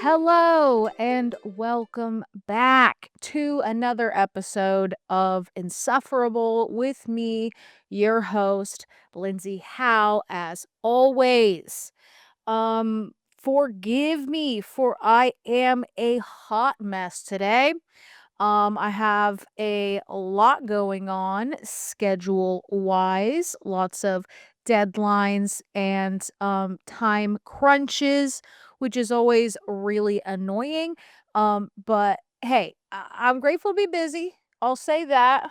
Hello and welcome back to another episode of Insufferable with me, your host, Lindsay. How as always. Forgive me for I am a hot mess today. I have a lot going on schedule wise, lots of deadlines and time crunches, which is always really annoying. But hey, I'm grateful to be busy. I'll say that.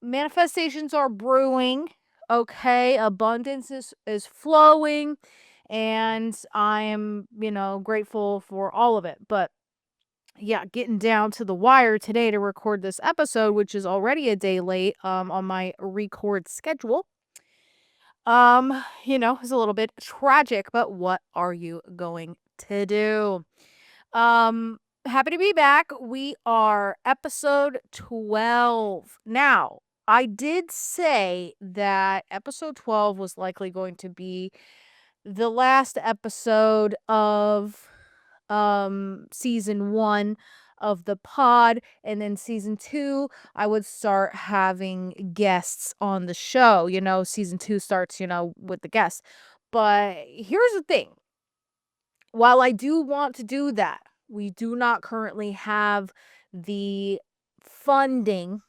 Manifestations are brewing. Okay, abundance is flowing, and I am, grateful for all of it. But yeah, getting down to the wire today to record this episode, which is already a day late on my record schedule. Is a little bit tragic, but what are you going to do? Happy to be back. We are episode 12. Now, I did say that episode 12 was likely going to be the last episode of season 1 of the pod, and then season 2 I would start having guests on the show. Season 2 starts, with the guests. But here's the thing. While I do want to do that, we do not currently have the funding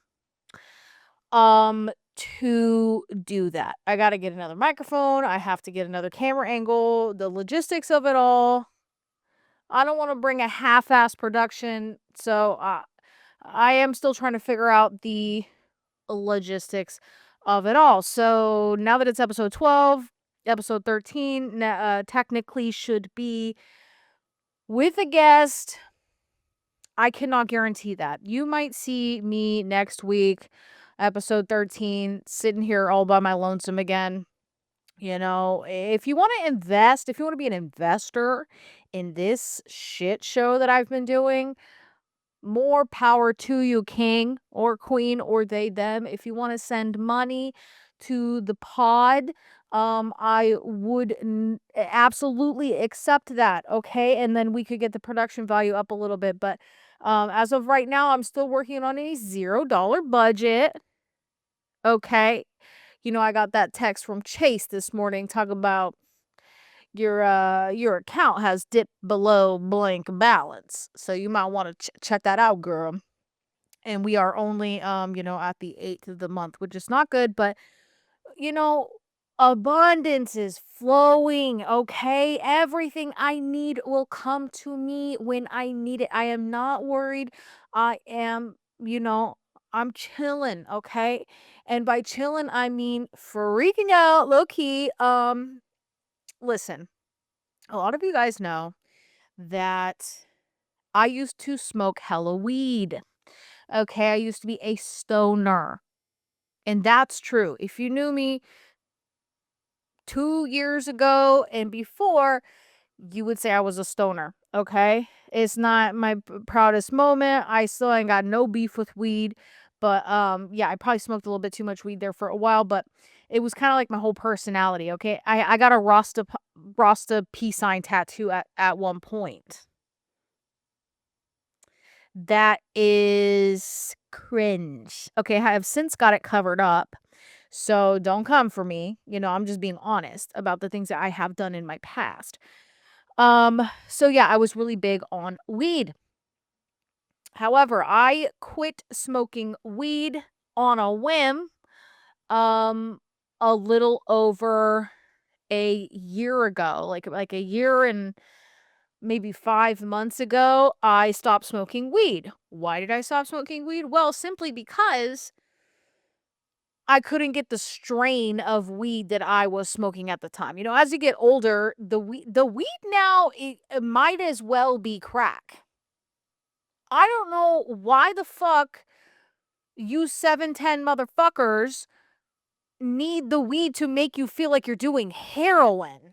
to do that. I got to get another microphone, I have to get another camera angle, the logistics of it all. I don't want to bring a half-ass production, so I am still trying to figure out the logistics of it all. So now that it's episode 12, episode 13 technically should be with a guest. I cannot guarantee that. You might see me next week, episode 13, sitting here all by my lonesome again. If you want to invest, if you want to be an investor in this shit show that I've been doing, more power to you, king or queen or they, them. If you want to send money to the pod, I would absolutely accept that. Okay. And then we could get the production value up a little bit. But as of right now, I'm still working on a $0 budget. Okay. I got that text from Chase this morning talking about your account has dipped below blank balance. So you might want to check that out, girl. And we are only at the 8th of the month, which is not good, but you know, abundance is flowing, okay? Everything I need will come to me when I need it. I am not worried. I am, I'm chilling, okay? And by chilling, I mean freaking out, low key. Listen, a lot of you guys know that I used to smoke hella weed. Okay, I used to be a stoner. And that's true. If you knew me 2 years ago and before, you would say I was a stoner. Okay, it's not my proudest moment. I still ain't got no beef with weed, but yeah, I probably smoked a little bit too much weed there for a while, but it was kind of like my whole personality. Okay, I got a Rasta peace sign tattoo at one point. That is cringe. Okay, I have since got it covered up. So don't come for me. I'm just being honest about the things that I have done in my past. So yeah, I was really big on weed. However, I quit smoking weed on a whim a little over a year ago. Like a year and maybe 5 months ago, I stopped smoking weed. Why did I stop smoking weed? Well, simply because I couldn't get the strain of weed that I was smoking at the time. As you get older, the weed now, it might as well be crack. I don't know why the fuck you 710 motherfuckers need the weed to make you feel like you're doing heroin.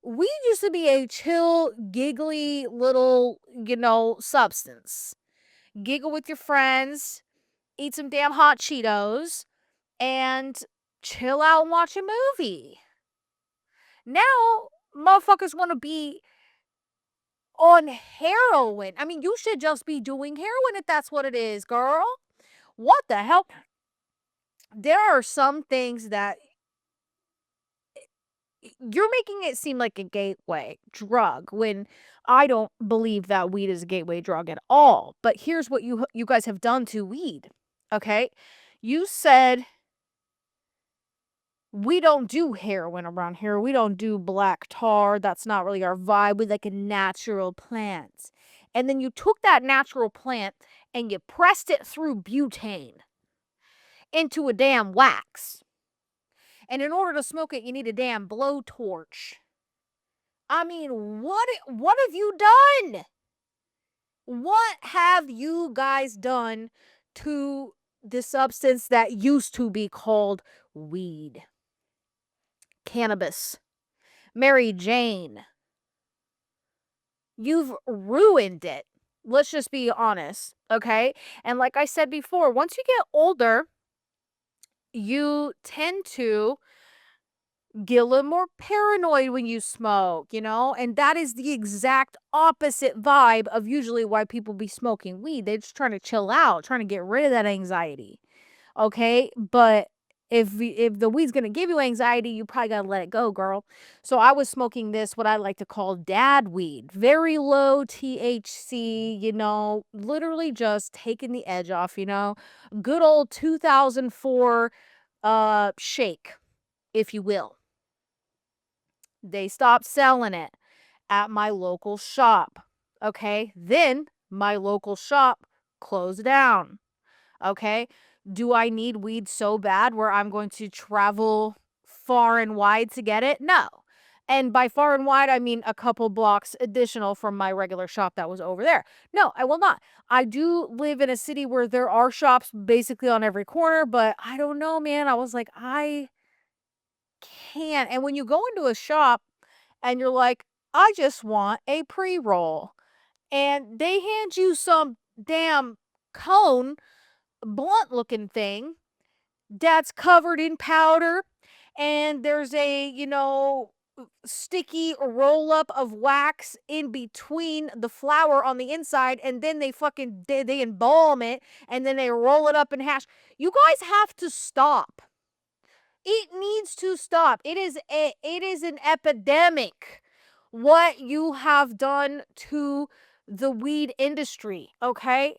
Weed used to be a chill, giggly little, substance. Giggle with your friends, eat some damn hot Cheetos, and chill out and watch a movie. Now, motherfuckers want to be on heroin. I mean, you should just be doing heroin if that's what it is, girl. What the hell? There are some things that you're making it seem like a gateway drug when I don't believe that weed is a gateway drug at all. But here's what you guys have done to weed. Okay? You said we don't do heroin around here. We don't do black tar. That's not really our vibe. We like a natural plant. And then you took that natural plant and you pressed it through butane into a damn wax. And in order to smoke it, you need a damn blowtorch. I mean, what have you done? What have you guys done to the substance that used to be called weed? Cannabis. Mary Jane. You've ruined it. Let's just be honest, okay? And like I said before, once you get older, you tend to get a little more paranoid when you smoke, you know? And that is the exact opposite vibe of usually why people be smoking weed. They're just trying to chill out, trying to get rid of that anxiety. Okay? But if the weed's going to give you anxiety, you probably got to let it go, girl. So I was smoking this, what I like to call dad weed. Very low THC, you know, literally just taking the edge off, you know? Good old 2004 shake, if you will. They stopped selling it at my local shop. Okay? Then my local shop closed down. Okay? Do I need weed so bad where I'm going to travel far and wide to get it? No. And by far and wide, I mean a couple blocks additional from my regular shop that was over there. No, I will not. I do live in a city where there are shops basically on every corner, but I don't know, man. I was like, I can't. And when you go into a shop and you're like, I just want a pre-roll, and they hand you some damn cone, blunt looking thing that's covered in powder, and there's a, you know, sticky roll up of wax in between the flour on the inside, and then they embalm it, and then they roll it up in hash. You guys have to stop. It needs to stop. It is an epidemic what you have done to the weed industry, okay?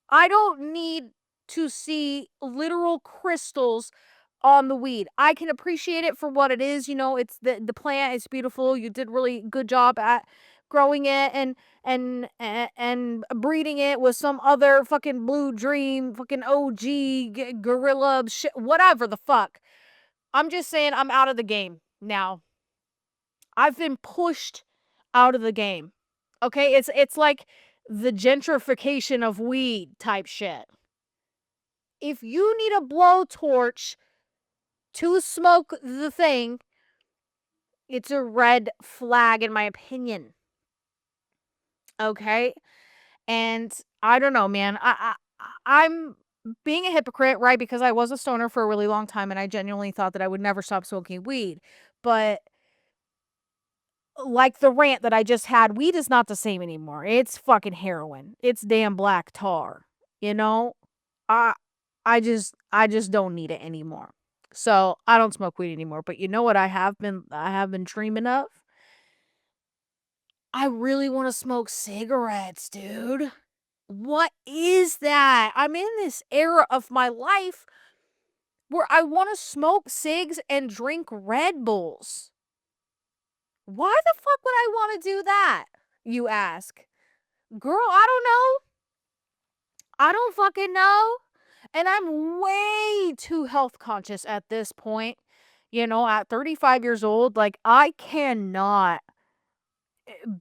I don't need to see literal crystals on the weed. I can appreciate it for what it is, you know, it's the plant is beautiful. You did really good job at growing it and breeding it with some other fucking Blue Dream, fucking OG gorilla shit, whatever the fuck. I'm just saying I'm out of the game now. I've been pushed out of the game. Okay? It's like the gentrification of weed type shit. If you need a blowtorch to smoke the thing, it's a red flag in my opinion. Okay? And I don't know, man. I'm being a hypocrite, right? Because I was a stoner for a really long time and I genuinely thought that I would never stop smoking weed. But like the rant that I just had, weed is not the same anymore. It's fucking heroin. It's damn black tar. You know? I I just don't need it anymore. So I don't smoke weed anymore. But you know what I have been dreaming of? I really want to smoke cigarettes, dude. What is that? I'm in this era of my life where I want to smoke cigs and drink Red Bulls. Why the fuck would I want to do that? You ask. Girl, I don't know. I don't fucking know. And I'm way too health conscious at this point. You know, at 35 years old, like I cannot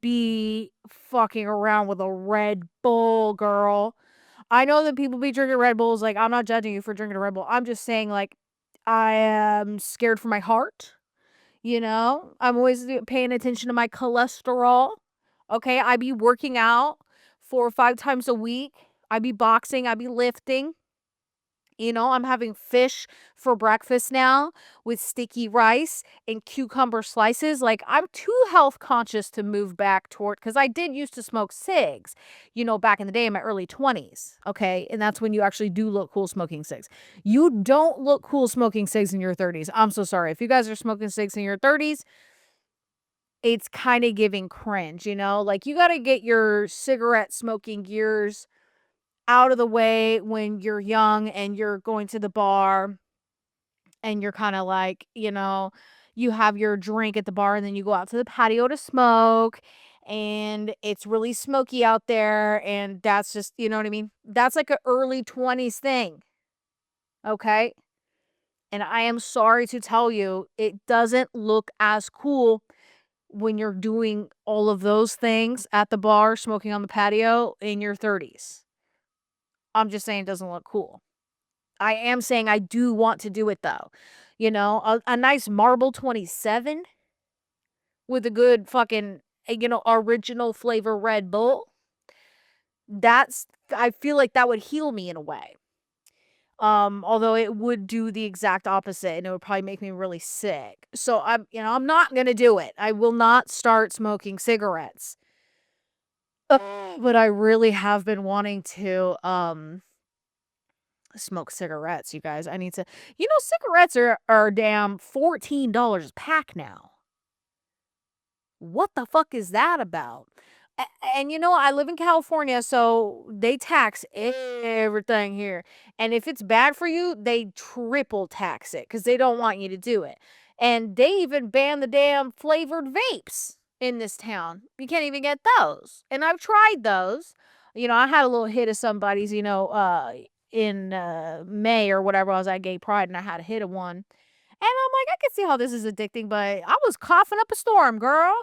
be fucking around with a Red Bull, girl. I know that people be drinking Red Bulls. Like, I'm not judging you for drinking a Red Bull. I'm just saying, like, I am scared for my heart. You know, I'm always paying attention to my cholesterol. Okay, I be working out 4 or 5 times a week. I be boxing. I be lifting. You know, I'm having fish for breakfast now with sticky rice and cucumber slices. Like, I'm too health conscious to move back toward, because I did used to smoke cigs, you know, back in the day in my early 20s. Okay. And that's when you actually do look cool smoking cigs. You don't look cool smoking cigs in your 30s. I'm so sorry. If you guys are smoking cigs in your 30s, it's kind of giving cringe, you know? Like, you got to get your cigarette smoking years out of the way when you're young and you're going to the bar and you're kind of like, you know, you have your drink at the bar and then you go out to the patio to smoke and it's really smoky out there and that's just, you know what I mean? That's like a early 20s thing, okay? And I am sorry to tell you, it doesn't look as cool when you're doing all of those things at the bar, smoking on the patio in your 30s. I'm just saying it doesn't look cool. I am saying I do want to do it though. You know, a nice Marble 27 with a good fucking, you know, original flavor Red Bull. That's, I feel like that would heal me in a way. Although it would do the exact opposite and it would probably make me really sick. So I'm, you know, I'm not going to do it. I will not start smoking cigarettes. But I really have been wanting to smoke cigarettes, you guys. I need to, you know, cigarettes are damn $14 a pack now. What the fuck is that about? And you know, I live in California, so they tax everything here. And if it's bad for you, they triple tax it because they don't want you to do it. And they even ban the damn flavored vapes in this town. You can't even get those. And I've tried those. You know, I had a little hit of somebody's, you know, in May or whatever I was at Gay Pride, and I had a hit of one. And I'm like, I can see how this is addicting, but I was coughing up a storm, girl.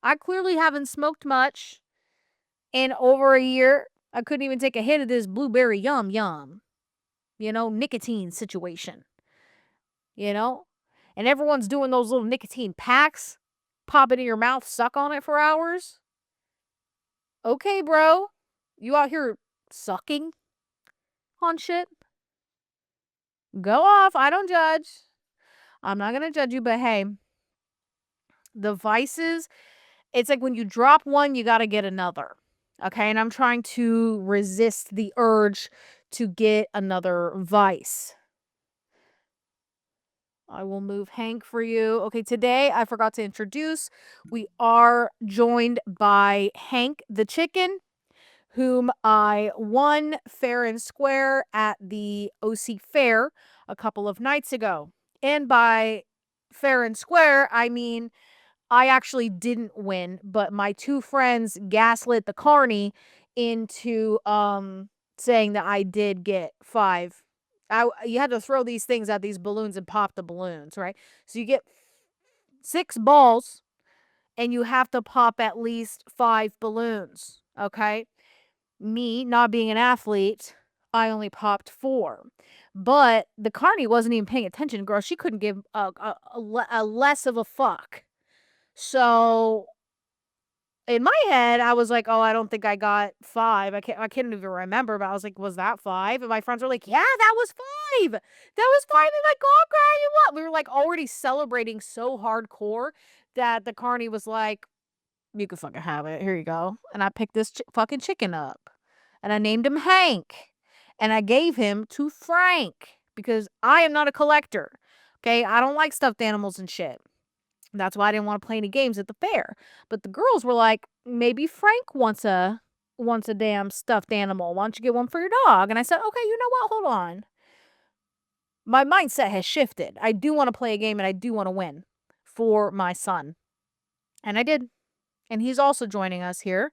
I clearly haven't smoked much in over a year. I couldn't even take a hit of this blueberry yum yum, you know, nicotine situation, you know? And everyone's doing those little nicotine packs, pop it in your mouth, suck on it for hours. Okay, bro. You out here sucking on shit? Go off. I don't judge. I'm not going to judge you, but hey, the vices, it's like when you drop one, you got to get another. Okay. And I'm trying to resist the urge to get another vice. I will move Hank for you. Okay. Today, I forgot to introduce, we are joined by Hank the chicken, whom I won fair and square at the OC Fair a couple of nights ago. And by fair and square, I mean I actually didn't win, but my two friends gaslit the carny into saying that I did get 5. You had to throw these things at these balloons and pop the balloons, right? So you get 6 balls and you have to pop at least 5 balloons, okay? Me not being an athlete, I only popped 4. But the carny wasn't even paying attention, girl. She couldn't give a less of a fuck. So in my head, I was like, "Oh, I don't think I got 5." I can't even remember, but I was like, "Was that 5?" And my friends were like, "Yeah, that was 5. That was 5." And like, "Oh, girl, you what?" We were like already celebrating so hardcore that the carny was like, "You can fucking have it. Here you go." And I picked this fucking chicken up, and I named him Hank, and I gave him to Frank because I am not a collector. Okay, I don't like stuffed animals and shit. That's why I didn't want to play any games at the fair. But the girls were like, maybe Frank wants a damn stuffed animal. Why don't you get one for your dog? And I said, okay, you know what? Hold on. My mindset has shifted. I do want to play a game and I do want to win for my son. And I did. And he's also joining us here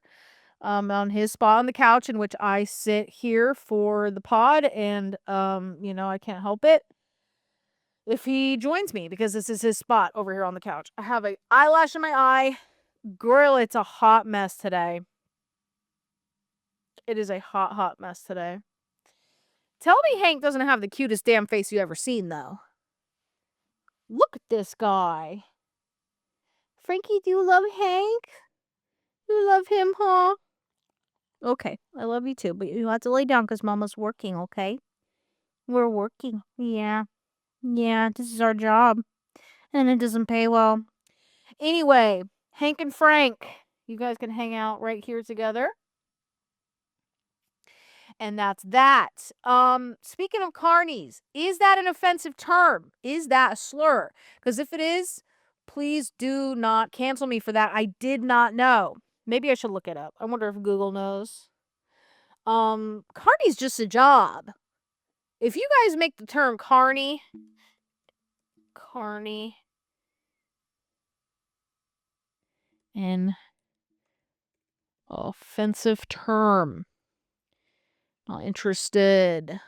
on his spot on the couch in which I sit here for the pod. And, you know, I can't help it if he joins me because this is his spot over here on the couch. I have a eyelash in my eye. Girl, it's a hot mess today. It is a hot, hot mess today. Tell me Hank doesn't have the cutest damn face you ever seen, though. Look at this guy. Frankie, do you love Hank? You love him, huh? Okay, I love you too, but you have to lay down because Mama's working, okay? We're working. Yeah. Yeah, this is our job. And it doesn't pay well. Anyway, Hank and Frank, you guys can hang out right here together. And that's that. Speaking of carnies, is that an offensive term? Is that a slur? Because if it is, please do not cancel me for that. I did not know. Maybe I should look it up. I wonder if Google knows. Carny's just a job. If you guys make the term carny, an offensive term. Not interested.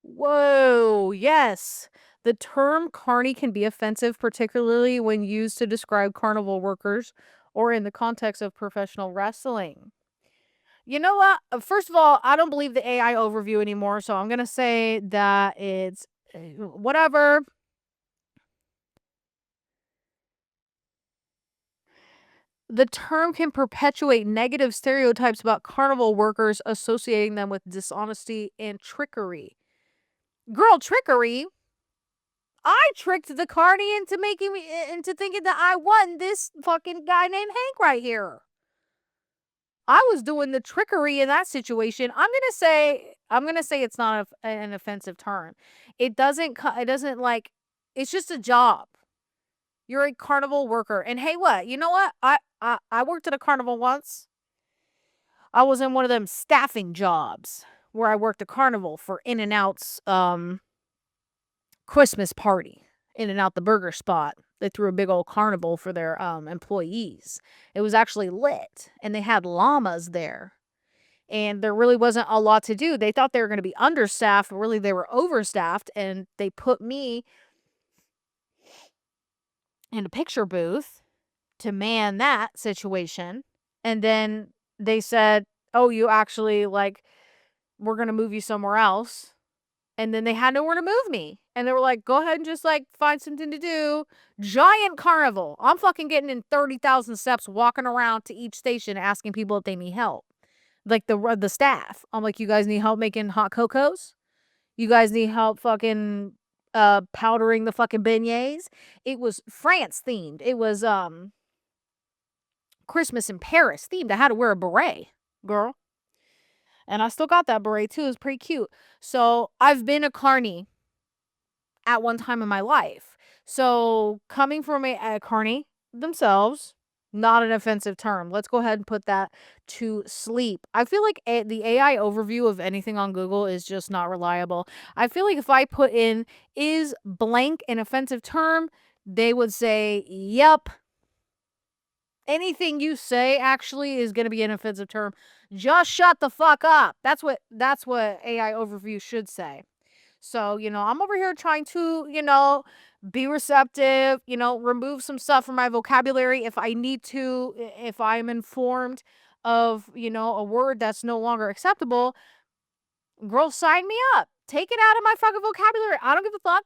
Whoa, yes. The term carny can be offensive, particularly when used to describe carnival workers or in the context of professional wrestling. You know what? First of all, I don't believe the AI overview anymore, so I'm going to say that it's whatever. The term can perpetuate negative stereotypes about carnival workers, associating them with dishonesty and trickery. Girl, trickery? I tricked the carny into making me into thinking that I won this fucking guy named Hank right here. I was doing the trickery in that situation. I'm gonna say it's not an offensive term. It doesn't like it's just a job. You're a carnival worker. And hey, what? You know what? I worked at a carnival once. I was in one of them staffing jobs where I worked a carnival for In and Out's Christmas party. In and Out the burger spot. They threw a big old carnival for their employees. It was actually lit and they had llamas there. And there really wasn't a lot to do. They thought they were going to be understaffed, but really they were overstaffed, and they put me in a picture booth to man that situation. And then they said, "Oh, you actually like we're going to move you somewhere else." And then they had nowhere to move me. And they were like, "Go ahead and just like find something to do." Giant carnival. I'm fucking getting in 30,000 steps walking around to each station asking people if they need help. Like the staff. I'm like, "You guys need help making hot cocos? You guys need help fucking powdering the fucking beignets?" It was France themed. It was Christmas in Paris themed. I had to wear a beret, girl. And I still got that beret too. It was pretty cute. So I've been a carny at one time in my life. So coming from a carny themselves, not an offensive term. Let's go ahead and put that to sleep. I feel like the AI overview of anything on Google is just not reliable. I feel like if I put in is blank an offensive term, they would say, "Yep, anything you say actually is going to be an offensive term. Just shut the fuck up." That's what AI overview should say. So, I'm over here trying to, be receptive, remove some stuff from my vocabulary if I need to, if I'm informed of, a word that's no longer acceptable. Girl, sign me up. Take it out of my fucking vocabulary. I don't give a fuck.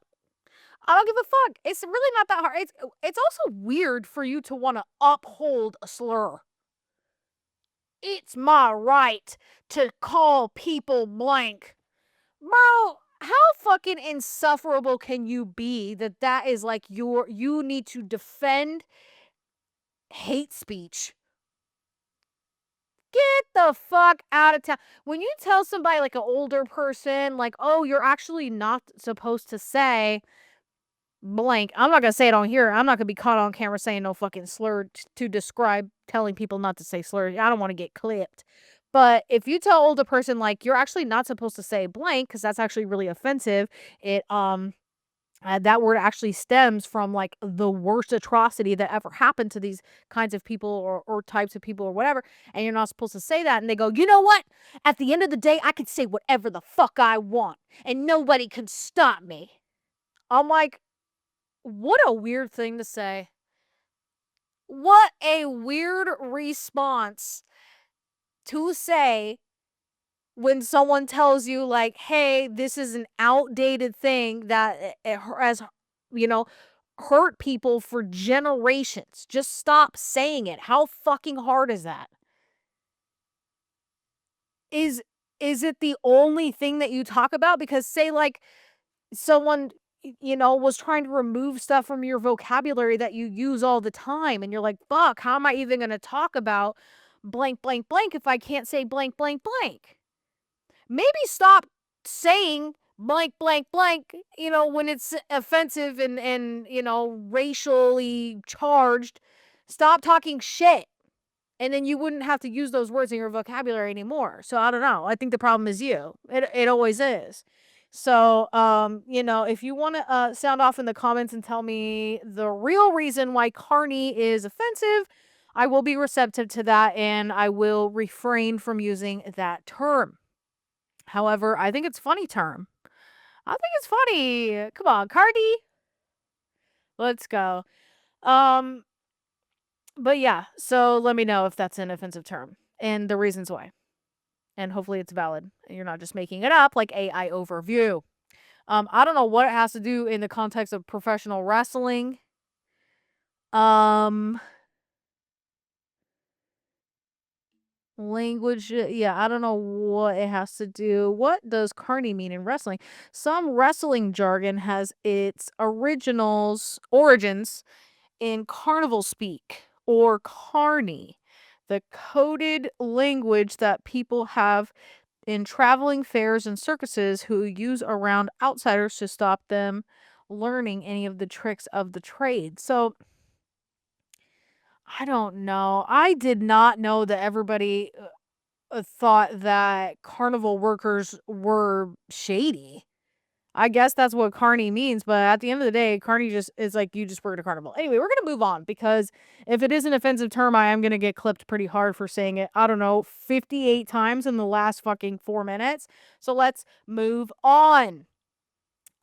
I don't give a fuck. It's really not that hard. It's also weird for you to want to uphold a slur. It's my right to call people blank. Bro, how fucking insufferable can you be that is like you need to defend hate speech? Get the fuck out of town. When you tell somebody like an older person, like, "Oh, you're actually not supposed to say blank." I'm not gonna say it on here. I'm not gonna be caught on camera saying no fucking slur to describe telling people not to say slurs. I don't want to get clipped. But if you tell older person like you're actually not supposed to say blank because that's actually really offensive, it that word actually stems from like the worst atrocity that ever happened to these kinds of people or types of people or whatever, and you're not supposed to say that, and they go, "You know what? At the end of the day, I could say whatever the fuck I want, and nobody can stop me." I'm like, what a weird thing to say. What a weird response to say when someone tells you, like, "Hey, this is an outdated thing that has, you know, hurt people for generations. Just stop saying it." How fucking hard is that? is is it the only thing that you talk about? Because say, like, someone, was trying to remove stuff from your vocabulary that you use all the time, and you're like, "Fuck, how am I even gonna talk about blank, blank, blank if I can't say blank, blank, blank?" Maybe stop saying blank, blank, blank, when it's offensive and racially charged. Stop talking shit. And then you wouldn't have to use those words in your vocabulary anymore. So I don't know. I think the problem is you. It always is. So, if you want to sound off in the comments and tell me the real reason why carny is offensive, I will be receptive to that and I will refrain from using that term. However, I think it's funny term. I think it's funny. Come on, Cardi. Let's go. Um, but yeah, so let me know if that's an offensive term and the reasons why. And hopefully it's valid. And you're not just making it up like AI overview. I don't know what it has to do in the context of professional wrestling. Um, Language, yeah, I don't know what it has to do. What does carny mean in wrestling? Some wrestling jargon has its origins in carnival speak or carny, the coded language that people have in traveling fairs and circuses who use around outsiders to stop them learning any of the tricks of the trade. So, I don't know. I did not know that everybody thought that carnival workers were shady. I guess that's what carny means, but at the end of the day, carny just is like you just worked a carnival. Anyway, we're gonna move on because if it is an offensive term, I am gonna get clipped pretty hard for saying it, I don't know, 58 times in the last fucking 4 minutes. So let's move on.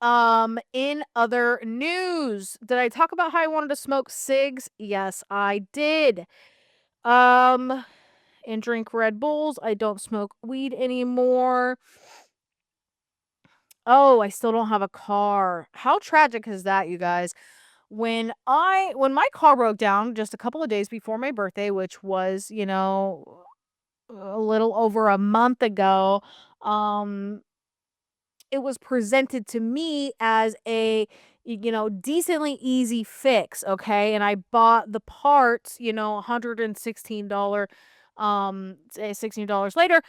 In other news, did I talk about how I wanted to smoke cigs? Yes, I did. Um, and drink Red Bulls. I don't smoke weed anymore. Oh, I still don't have a car. How tragic is that, you guys? When my car broke down just a couple of days before my birthday, which was, a little over a month ago, um it was presented to me as a decently easy fix, okay? And I bought the parts, $116 say $16 later.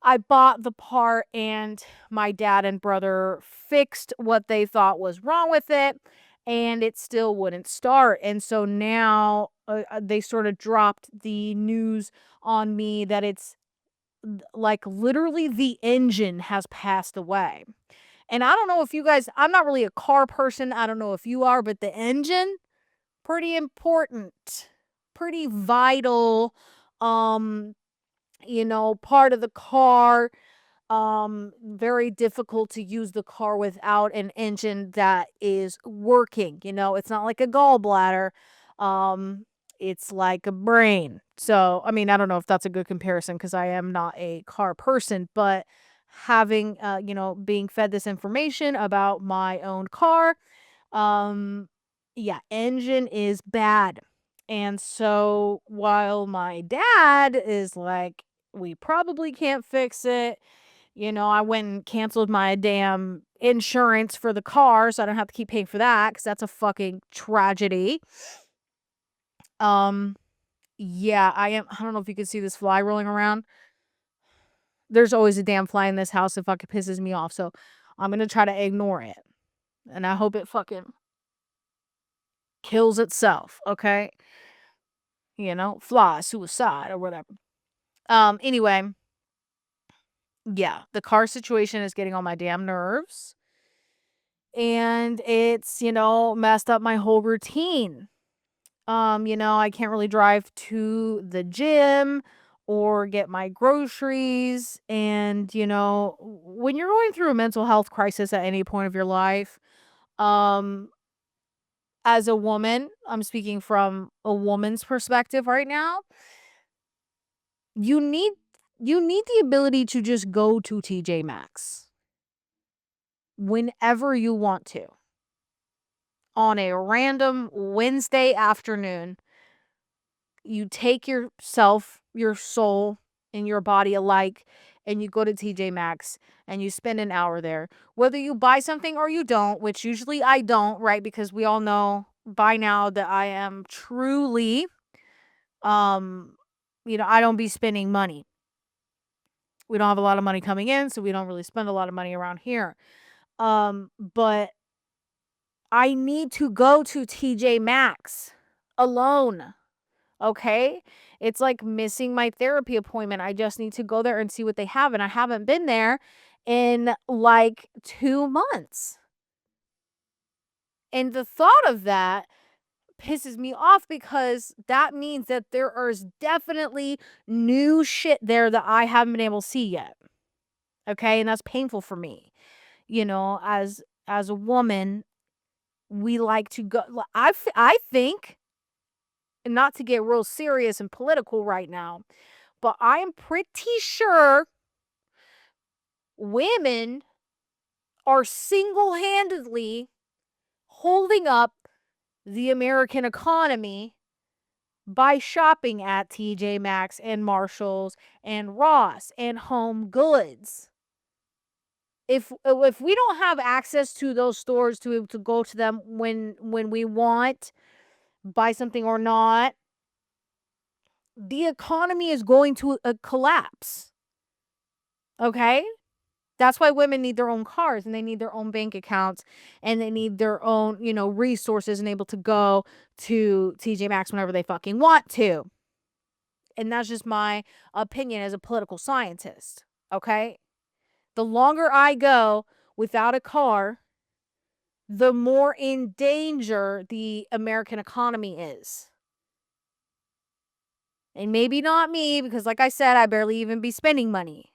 I bought the part and my dad and brother fixed what they thought was wrong with it and it still wouldn't start. And so now they sort of dropped the news on me that it's like literally the engine has passed away. And I don't know if you guys, I'm not really a car person. I don't know if you are, but the engine, pretty important, pretty vital, um, part of the car. Very difficult to use the car without an engine that is working. It's not like a gallbladder. Um, it's like a brain. So, I mean, I don't know if that's a good comparison because I am not a car person, but having, being fed this information about my own car, um, yeah, engine is bad. And so while my dad is like, we probably can't fix it, I went and canceled my damn insurance for the car so I don't have to keep paying for that because that's a fucking tragedy. Um, yeah, I don't know if you can see this fly rolling around. There's always a damn fly in this house. It fucking pisses me off. So I'm gonna try to ignore it. And I hope it fucking kills itself, okay? Fly, suicide, or whatever. Anyway, yeah, the car situation is getting on my damn nerves. And it's, messed up my whole routine. I can't really drive to the gym or get my groceries. And, when you're going through a mental health crisis at any point of your life, um, as a woman, I'm speaking from a woman's perspective right now, you need you need the ability to just go to TJ Maxx whenever you want to on a random Wednesday afternoon. You take yourself, your soul, and your body alike, and you go to TJ Maxx and you spend an hour there, whether you buy something or you don't, which usually I don't, right? Because we all know by now that I am truly, um, I don't be spending money. We don't have a lot of money coming in, so we don't really spend a lot of money around here. But I need to go to TJ Maxx alone. Okay? It's like missing my therapy appointment. I just need to go there and see what they have. And I haven't been there in like 2 months. And the thought of that pisses me off because that means that there is definitely new shit there that I haven't been able to see yet. Okay? And that's painful for me. As a woman, we like to go. I think, and not to get real serious and political right now, but I am pretty sure women are single-handedly holding up the American economy by shopping at TJ Maxx and Marshalls and Ross and Home Goods. If we don't have access to those stores to go to them when we want, buy something or not, the economy is going to collapse. Okay? That's why women need their own cars and they need their own bank accounts and they need their own, resources and able to go to TJ Maxx whenever they fucking want to. And that's just my opinion as a political scientist. Okay? The longer I go without a car, the more in danger the American economy is. And maybe not me, because like I said, I barely even be spending money.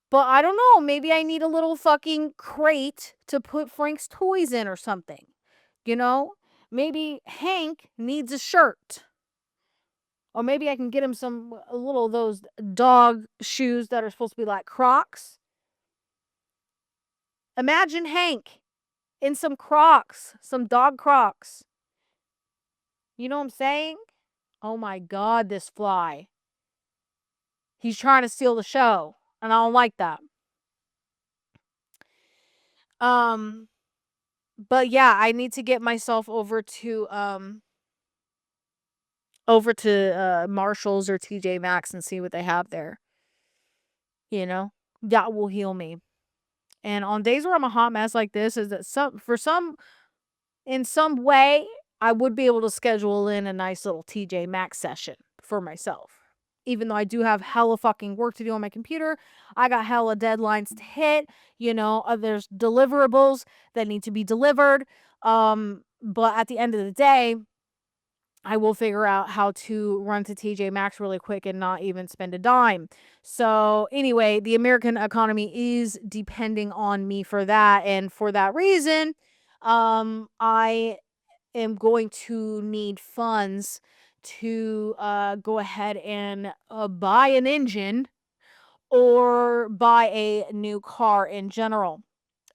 But I don't know, maybe I need a little fucking crate to put Frank's toys in or something. Maybe Hank needs a shirt. Or maybe I can get him a little of those dog shoes that are supposed to be like Crocs. Imagine Hank in some Crocs, some dog Crocs. You know what I'm saying? Oh my God, this fly. He's trying to steal the show, and I don't like that. But yeah, I need to get myself over to Marshalls or TJ Maxx and see what they have there. That will heal me. And on days where I'm a hot mess like this, is that in some way, I would be able to schedule in a nice little TJ Maxx session for myself. Even though I do have hella fucking work to do on my computer, I got hella deadlines to hit. There's deliverables that need to be delivered. But at the end of the day, I will figure out how to run to TJ Maxx really quick and not even spend a dime. So anyway, the American economy is depending on me for that. And for that reason, I am going to need funds to go ahead and buy an engine or buy a new car in general.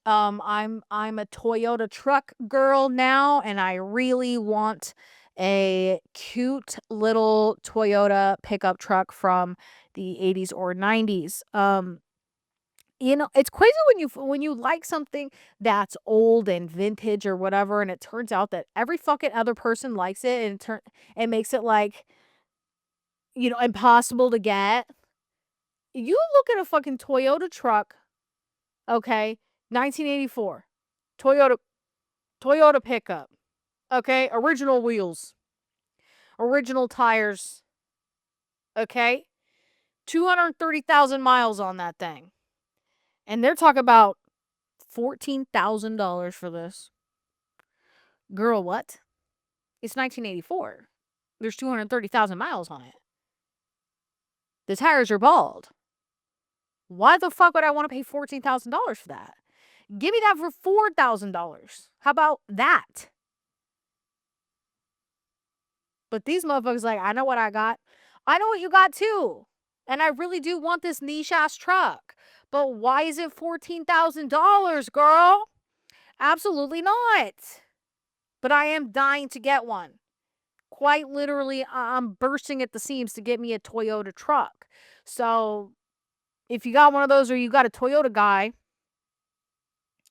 I'm a Toyota truck girl now, and I really want a cute little Toyota pickup truck from the 80s or 90s. It's crazy when you like something that's old and vintage or whatever, and it turns out that every fucking other person likes it, and it makes it like, impossible to get. You look at a fucking Toyota truck, okay, 1984, Toyota pickup, okay, original wheels, original tires, okay, 230,000 miles on that thing, and they're talking about $14,000 for this. Girl, what? It's 1984. There's 230,000 miles on it. The tires are bald. Why the fuck would I want to pay $14,000 for that? Give me that for $4,000. How about that? But these motherfuckers like, I know what I got. I know what you got too. And I really do want this niche ass truck. But why is it $14,000, girl? Absolutely not. But I am dying to get one. Quite literally, I'm bursting at the seams to get me a Toyota truck. So, if you got one of those or you got a Toyota guy,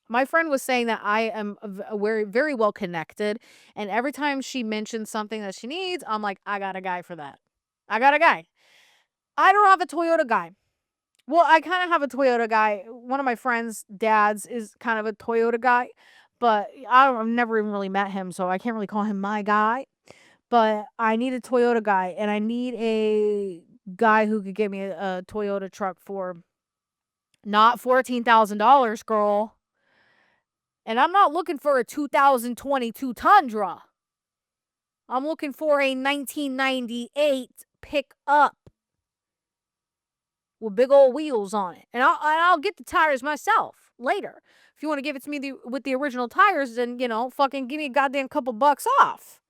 my friend was saying that I am very, very well connected. And every time she mentions something that she needs, I'm like, I got a guy for that. I got a guy. I don't have a Toyota guy. Well, I kind of have a Toyota guy. One of my friends' dads is kind of a Toyota guy, but I've never even really met him, so I can't really call him my guy. But I need a Toyota guy, and I need a guy who could give me a Toyota truck for not $14,000, girl. And I'm not looking for a 2022 Tundra. I'm looking for a 1998 pickup with big old wheels on it. And I'll get the tires myself later. If you want to give it to me with the original tires, then, fucking give me a goddamn couple bucks off.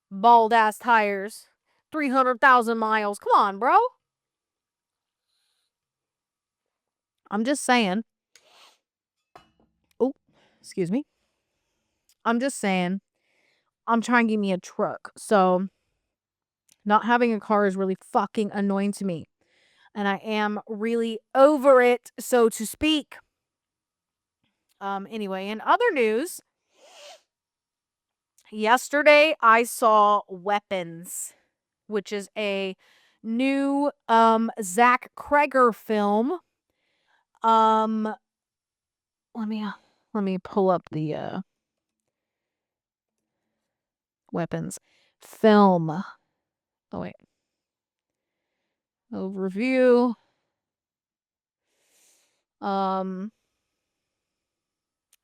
Bald ass tires. 300,000 miles. Come on, bro. I'm just saying. Oh, excuse me. I'm just saying. I'm trying to give me a truck. So, not having a car is really fucking annoying to me. And I am really over it, so to speak. Anyway, in other news, yesterday I saw Weapons, which is a new Zach Kreger film. Let me pull up the Weapons film. Oh wait. Overview.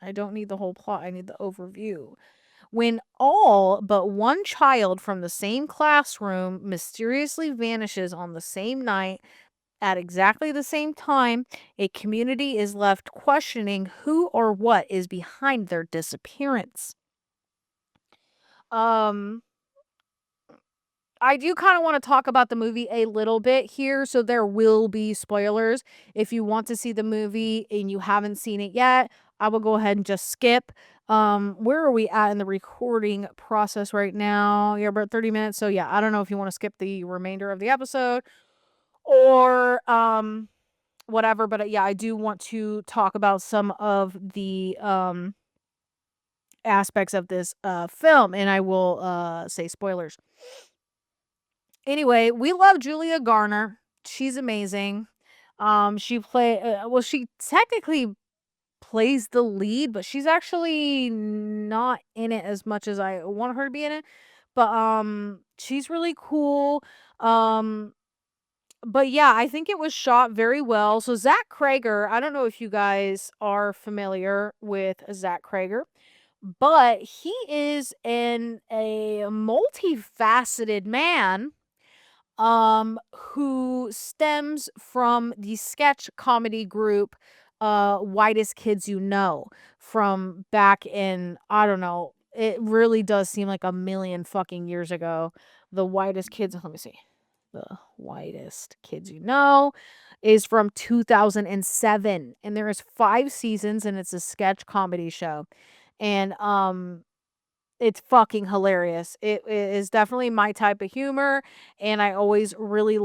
I don't need the whole plot. I need the overview. When all but one child from the same classroom mysteriously vanishes on the same night at exactly the same time, a community is left questioning who or what is behind their disappearance. I do kind of want to talk about the movie a little bit here, so there will be spoilers. If you want to see the movie and you haven't seen it yet, I will go ahead and just skip. Where are we at in the recording process right now? You're about 30 minutes, so yeah, I don't know if you want to skip the remainder of the episode or whatever, but yeah, I do want to talk about some of the aspects of this film, and I will say spoilers. Anyway, we love Julia Garner. She's amazing. She technically plays the lead, but she's actually not in it as much as I want her to be in it. But she's really cool. Um but yeah, I think it was shot very well. So Zach Kreger, I don't know if you guys are familiar with Zach Kreger, but he is a multifaceted man who stems from the sketch comedy group Whitest Kids You Know from back in, I don't know, it really does seem like a million fucking years ago. The Whitest Kids, let me see. The Whitest Kids You Know is from 2007, and there is 5 seasons, and it's a sketch comedy show. And it's fucking hilarious. It is definitely my type of humor, and I always really The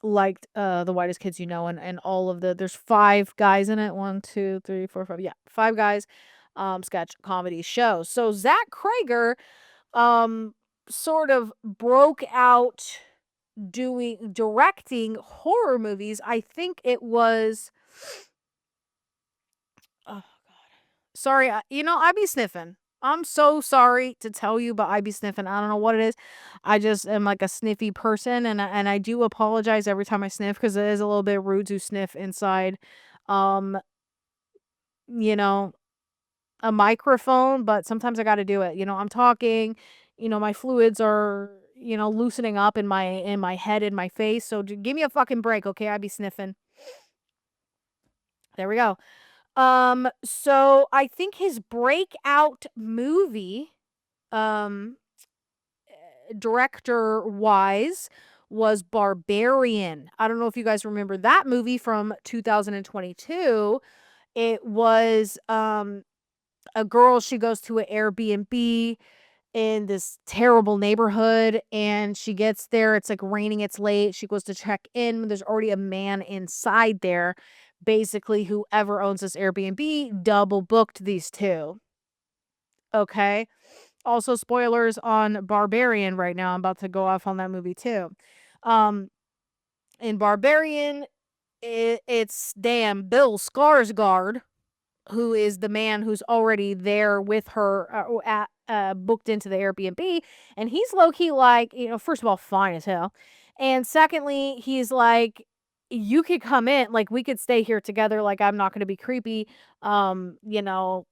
Whitest Kids You Know, and all of there's 5 guys in it. 1, 2, 3, 4, 5. Yeah, 5 guys sketch comedy show. So Zach Kreger sort of broke out directing horror movies. I think it was oh god. Sorry, I be sniffing. I'm so sorry to tell you, but I be sniffing. I don't know what it is. I just am like a sniffy person, and I do apologize every time I sniff because it is a little bit rude to sniff inside, um, you know, a microphone. But sometimes I got to do it. I'm talking. My fluids are loosening up in my head, in my face. So give me a fucking break, okay? I be sniffing. There we go. So I think his breakout movie, um, director-wise was Barbarian. I don't know if you guys remember that movie from 2022. It was, a girl, she goes to an Airbnb, in this terrible neighborhood, and she gets there, it's, like, raining, it's late, she goes to check in, there's already a man inside there. Basically, whoever owns this Airbnb double booked these 2, okay? Also, spoilers on Barbarian right now, I'm about to go off on that movie too. Um, in Barbarian, it's damn Bill Skarsgård, who is the man who's already there with her, booked into the Airbnb, and he's low key like, first of all, fine as hell, and secondly, he's like, you could come in, like we could stay here together, like I'm not going to be creepy, um, you know,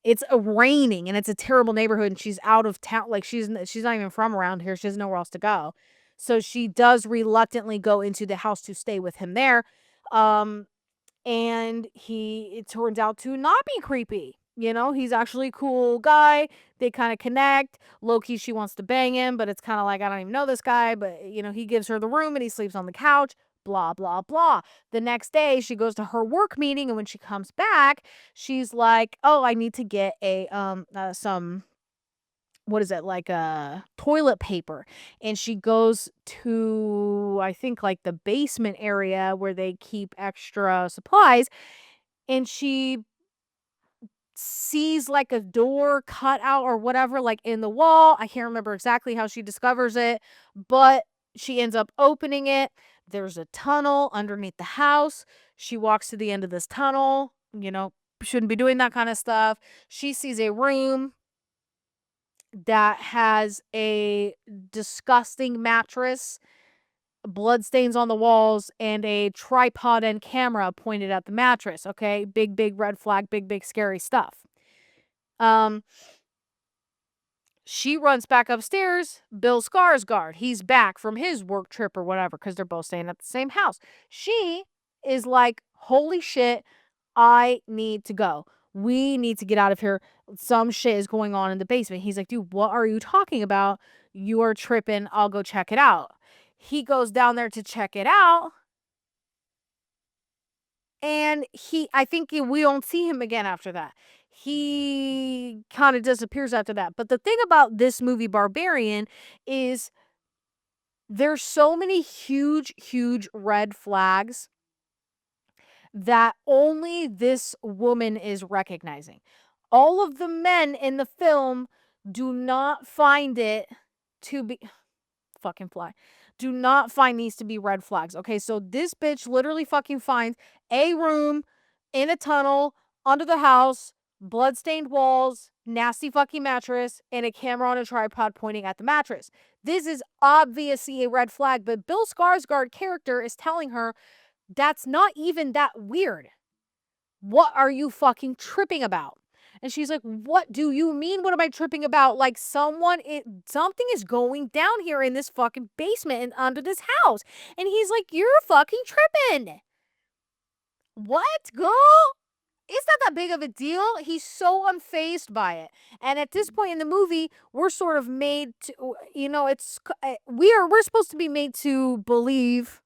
it's raining and it's a terrible neighborhood and she's out of town, like she's not even from around here. She has nowhere else to go. So she does reluctantly go into the house to stay with him there. Um and it turns out to not be creepy. He's actually a cool guy. They kind of connect. Low-key, she wants to bang him, but it's kind of like, I don't even know this guy, but he gives her the room and he sleeps on the couch, blah, blah, blah. The next day, she goes to her work meeting, and when she comes back, she's like, oh, I need to get some, what is it, like toilet paper. And she goes to, I think, like the basement area where they keep extra supplies, and she sees like a door cut out or whatever, like in the wall. I can't remember exactly how she discovers it, but she ends up opening it. There's a tunnel underneath the house. She walks to the end of this tunnel, shouldn't be doing that kind of stuff. She sees a room that has a disgusting mattress, bloodstains on the walls, and a tripod and camera pointed at the mattress. Okay, big red flag, big scary stuff. Um, she runs back upstairs. Bill Skarsgård, he's back from his work trip or whatever, because they're both staying at the same house. She is like, holy shit, I need to go. We need to get out of here. Some shit is going on in the basement. He's like, dude, what are you talking about? You are tripping. I'll go check it out. He goes down there to check it out. And I think we don't see him again after that. He kind of disappears after that. But the thing about this movie, Barbarian, is there's so many huge red flags that only this woman is recognizing. All of the men in the film do not find it to be fucking fly. Do not find these to be red flags. Okay, so this bitch literally fucking finds a room in a tunnel under the house, bloodstained walls, nasty fucking mattress, and a camera on a tripod pointing at the mattress. This is obviously a red flag, but Bill Skarsgård character is telling her that's not even that weird. What are you fucking tripping about? And she's like, what do you mean? What am I tripping about? Like something is going down here in this fucking basement and under this house. And he's like, you're fucking tripping. What, girl? It's not that big of a deal. He's so unfazed by it. And at this point in the movie, we're sort of made to, we're supposed to be made to believe.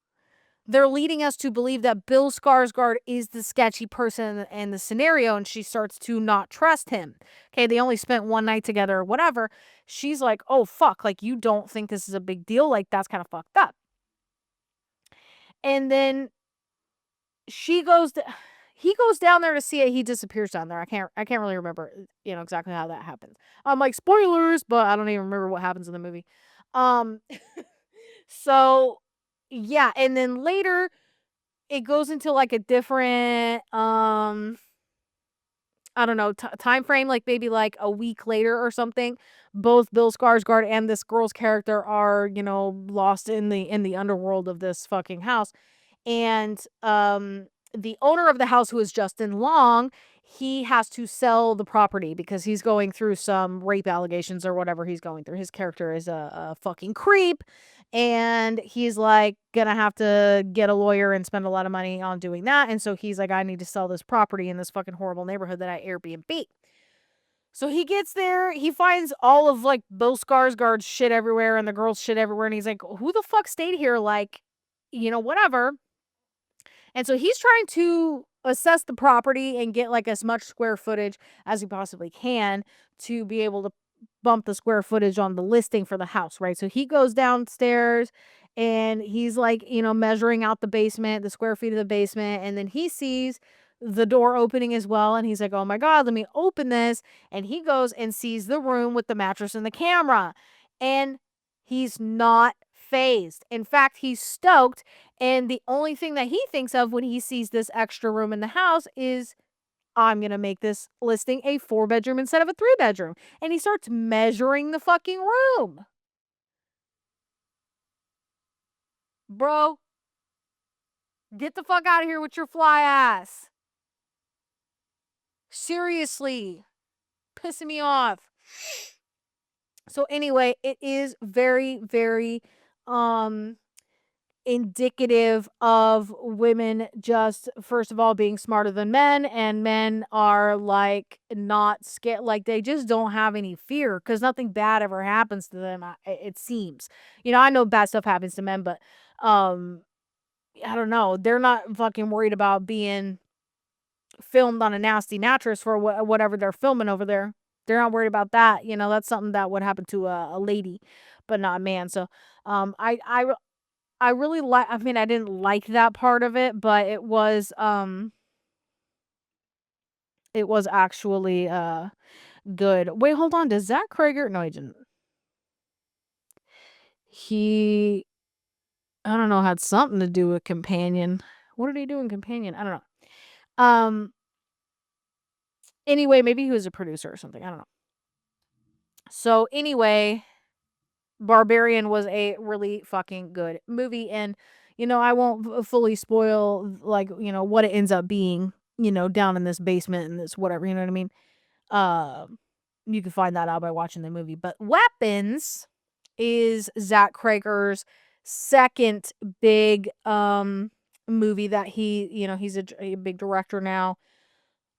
They're leading us to believe that Bill Skarsgård is the sketchy person in the scenario, and she starts to not trust him. Okay, they only spent one night together or whatever. She's like, oh, fuck, like, you don't think this is a big deal? Like, that's kind of fucked up. And then he goes down there to see it. He disappears down there. I can't really remember, exactly how that happens. I'm like, spoilers, but I don't even remember what happens in the movie. So yeah, and then later it goes into like a different I don't know, time frame, like maybe like a week later or something. Both Bill Skarsgård and this girl's character are, lost in the underworld of this fucking house. And the owner of the house, who is Justin Long, he has to sell the property because he's going through some rape allegations or whatever he's going through. His character is a fucking creep, and he's like gonna have to get a lawyer and spend a lot of money on doing that. And so he's like, I need to sell this property in this fucking horrible neighborhood that I Airbnb. So he gets there, he finds all of like Bill Skarsgård's shit everywhere and the girl's shit everywhere, and he's like, who the fuck stayed here? Like, whatever. And so he's trying to assess the property and get like as much square footage as he possibly can to be able to bump the square footage on the listing for the house, right? So he goes downstairs and he's like, measuring out the basement, the square feet of the basement, and then he sees the door opening as well, and he's like, "Oh my god, let me open this." And he goes and sees the room with the mattress and the camera. And he's not phased. In fact, he's stoked, and the only thing that he thinks of when he sees this extra room in the house is, I'm going to make this listing a 4-bedroom instead of a 3-bedroom. And he starts measuring the fucking room. Bro, get the fuck out of here with your fly ass. Seriously. Pissing me off. So anyway, it is very, very indicative of women just, first of all, being smarter than men, and men are like not scared, like they just don't have any fear because nothing bad ever happens to them. It seems, I know bad stuff happens to men, but um I don't know, they're not fucking worried about being filmed on a nasty mattress for whatever they're filming over there. They're not worried about that. That's something that would happen to a lady, but not a man. So I really like, I mean, I didn't like that part of it, but it was actually, good. Wait, hold on, does Zach Krager, no, he didn't. He, I don't know, had something to do with Companion. What did he do in Companion? I don't know. Anyway, maybe he was a producer or something, I don't know. So, anyway, Barbarian was a really fucking good movie, and, I won't fully spoil, like, what it ends up being, down in this basement and this whatever, you know what I mean? You can find that out by watching the movie. But Weapons is Zach Krager's second big movie that he's a big director now.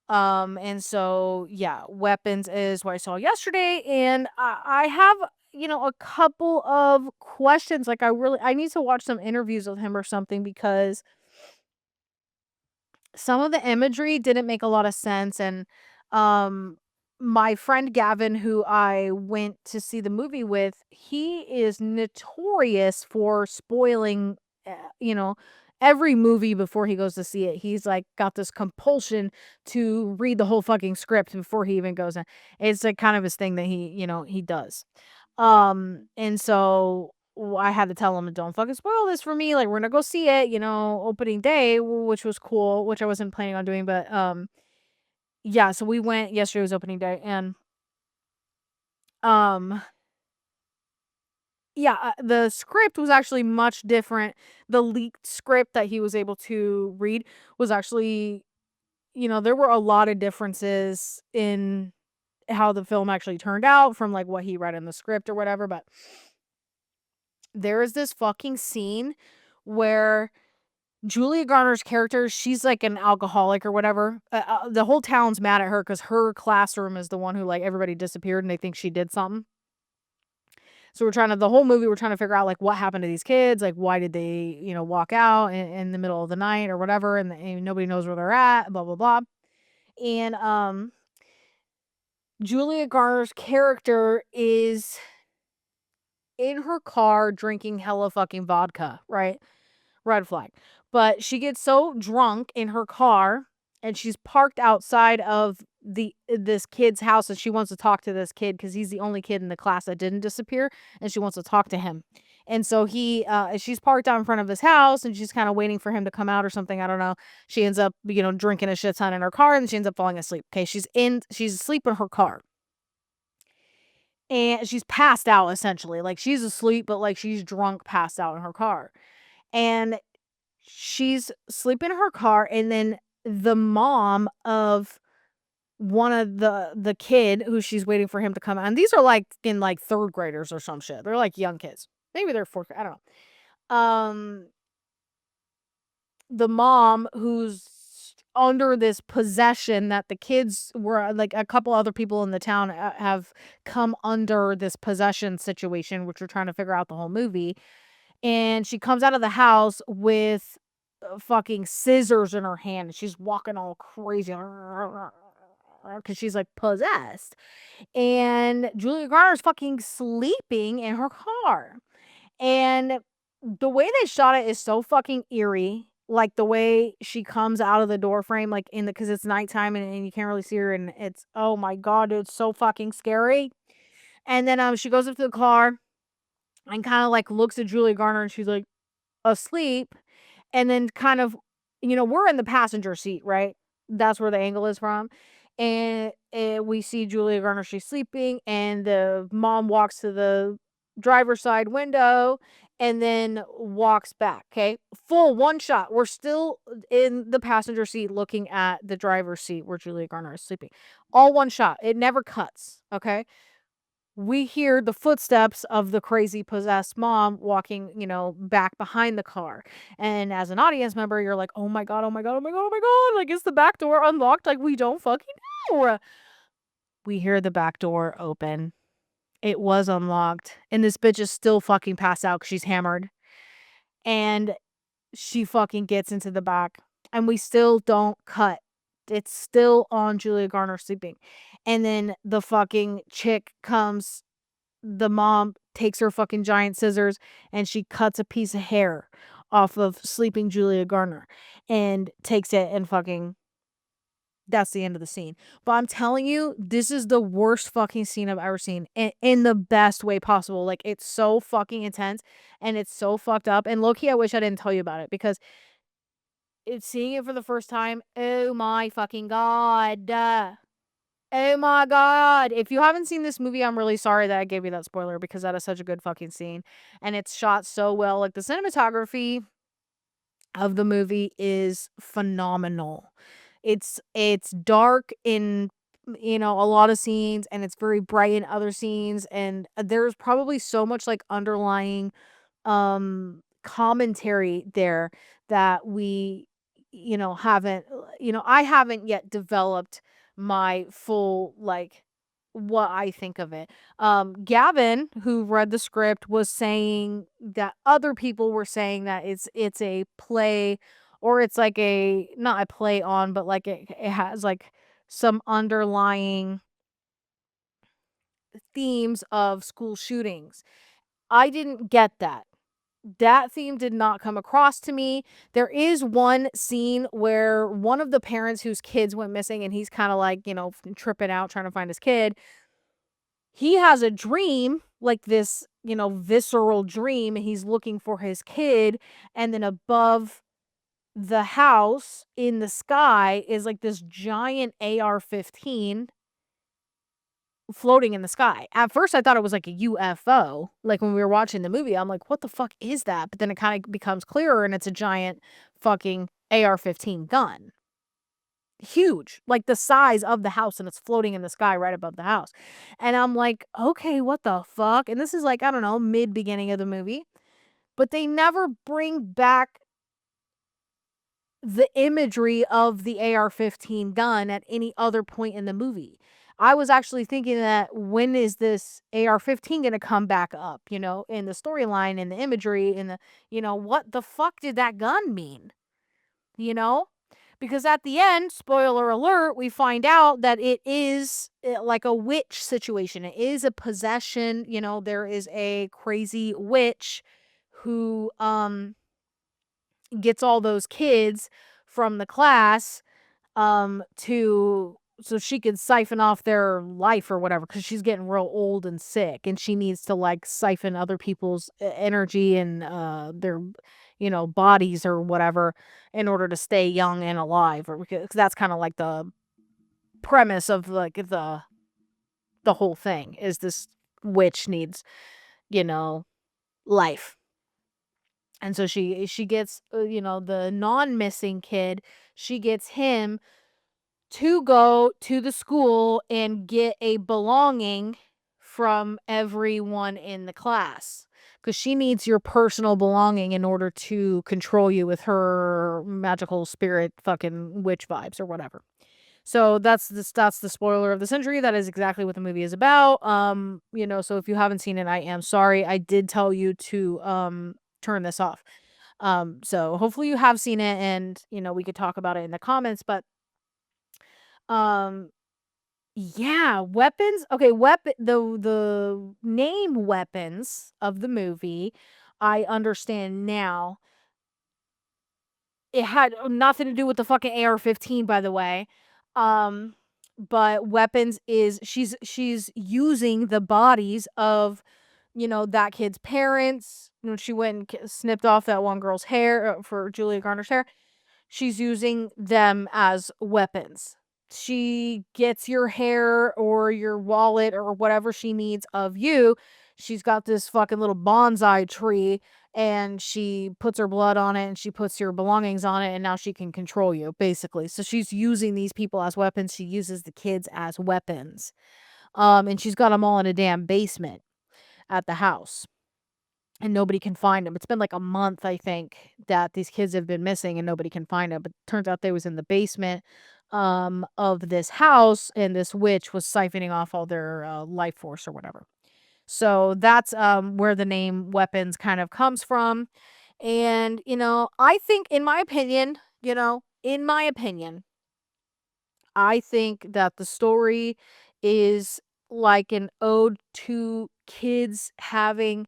And so yeah, Weapons is what I saw yesterday, and I have a couple of questions. Like I need to watch some interviews with him or something, because some of the imagery didn't make a lot of sense. And um my friend Gavin, who I went to see the movie with, he is notorious for spoiling uh, you know every movie before he goes to see it. He's like got this compulsion to read the whole fucking script before he even goes in. It's like kind of his thing that he does. And so I had to tell him, don't fucking spoil this for me. Like, we're gonna go see it, opening day, which was cool, which I wasn't planning on doing, but yeah. So we went yesterday, was opening day, and um, yeah, the script was actually much different. The leaked script that he was able to read was actually, there were a lot of differences in how the film actually turned out from like what he read in the script or whatever, but there is this fucking scene where Julia Garner's character, she's like an alcoholic or whatever. The whole town's mad at her because her classroom is the one who, like, everybody disappeared and they think she did something. So the whole movie, we're trying to figure out like what happened to these kids, like why did they, walk out in the middle of the night or whatever, and nobody knows where they're at, blah blah blah. And Julia Garner's character is in her car drinking hella fucking vodka, right? Red flag. But she gets so drunk in her car, and she's parked outside of this kid's house, and she wants to talk to this kid because he's the only kid in the class that didn't disappear, and she wants to talk to him. And so she's parked out in front of his house, and she's kind of waiting for him to come out or something. I don't know. She ends up, drinking a shit ton in her car, and she ends up falling asleep. Okay, she's asleep in her car. And she's passed out essentially. Like, she's asleep, but like she's drunk, passed out in her car. And she's sleeping in her car, and then the mom of one of the kid who she's waiting for him to come out, and these are like in like third graders or some shit. They're like young kids. Maybe they're fourth. I don't know. The mom, who's under this possession that the kids were, like, a couple other people in the town have come under this possession situation, which we're trying to figure out the whole movie. And she comes out of the house with fucking scissors in her hand, and she's walking all crazy, like Garner because she's like possessed. And Julia Garner's fucking sleeping in her car. And the way they shot it is so fucking eerie. Like the way she comes out of the door frame, like in the, cause it's nighttime and you can't really see her. And it's, oh my God, it's so fucking scary. And then, she goes up to the car and kind of like looks at Julia Garner and she's like asleep. And then kind of, we're in the passenger seat, right? That's where the angle is from. And, we see Julia Garner, she's sleeping, and the mom walks to the driver's side window and then walks back. Okay. Full one shot. We're still in the passenger seat looking at the driver's seat where Julia Garner is sleeping. All one shot. It never cuts. Okay. We hear the footsteps of the crazy possessed mom walking, back behind the car. And as an audience member, you're like, oh my God, oh my God, oh my God, oh my God. Like, is the back door unlocked? Like, we don't fucking know. We hear the back door open. It was unlocked. And this bitch is still fucking passed out because she's hammered. And she fucking gets into the back. And we still don't cut. It's still on Julia Garner sleeping. And then the fucking chick comes, the mom takes her fucking giant scissors and she cuts a piece of hair off of sleeping Julia Garner and takes it and fucking, that's the end of the scene. But I'm telling you, this is the worst fucking scene I've ever seen in the best way possible. Like, it's so fucking intense and it's so fucked up. And low-key, I wish I didn't tell you about it because it's seeing it for the first time. Oh my fucking God. Oh my God. If you haven't seen this movie, I'm really sorry that I gave you that spoiler because that is such a good fucking scene. And it's shot so well. Like, the cinematography of the movie is phenomenal. It's dark in, a lot of scenes, and it's very bright in other scenes, and there's probably so much like underlying commentary there that we, haven't, I haven't yet developed my full, like, what I think of it. Gavin, who read the script, was saying that other people were saying that it's a play, or it's like a, not a play on, but like it has like some underlying themes of school shootings. I didn't get that. That theme did not come across to me. There is one scene where one of the parents whose kids went missing and he's kind of like, tripping out trying to find his kid. He has a dream, like this, visceral dream, and he's looking for his kid. And then above the house in the sky is like this giant AR-15 floating in the sky. At first, I thought it was like a UFO. Like, when we were watching the movie, I'm like, what the fuck is that? But then it kind of becomes clearer and it's a giant fucking AR-15 gun. Huge, like the size of the house, and it's floating in the sky right above the house. And I'm like, okay, what the fuck? And this is like, I don't know, mid beginning of the movie. But they never bring back the imagery of the AR-15 gun at any other point in the movie. I was actually thinking that, when is this AR-15 going to come back up, in the storyline, in the imagery, in the, what the fuck did that gun mean? You know? Because at the end, spoiler alert, we find out that it is like a witch situation. It is a possession. There is a crazy witch who gets all those kids from the class to, so she could siphon off their life or whatever, because she's getting real old and sick and she needs to like siphon other people's energy and their bodies or whatever in order to stay young and alive, or because that's kind of like the premise of like the whole thing is this witch needs life. And so she gets the non-missing kid, she gets him to go to the school and get a belonging from everyone in the class, because she needs your personal belonging in order to control you with her magical spirit fucking witch vibes or whatever. So that's the spoiler of the century. That is exactly what the movie is about. So if you haven't seen it, I am sorry. I did tell you to turn this off. So hopefully you have seen it, and we could talk about it in the comments. But um Yeah, weapons. Okay, the name weapons of the movie, I understand now. It had nothing to do with the fucking AR-15, by the way. Um, but weapons is she's using the bodies of, that kid's parents. When she went and snipped off that one girl's hair, for Julia Garner's hair, she's using them as weapons. She gets your hair or your wallet or whatever she needs of you. She's got this fucking little bonsai tree, and she puts her blood on it and she puts your belongings on it, and now she can control you, basically. So she's using these people as weapons. She uses the kids as weapons. And she's got them all in a damn basement at the house, and nobody can find them. It's been like a month, I think, that these kids have been missing and nobody can find them. But turns out they was in the basement of this house, and this witch was siphoning off all their life force or whatever. So that's where the name weapons kind of comes from. And, I think, in my opinion, I think that the story is like an ode to kids having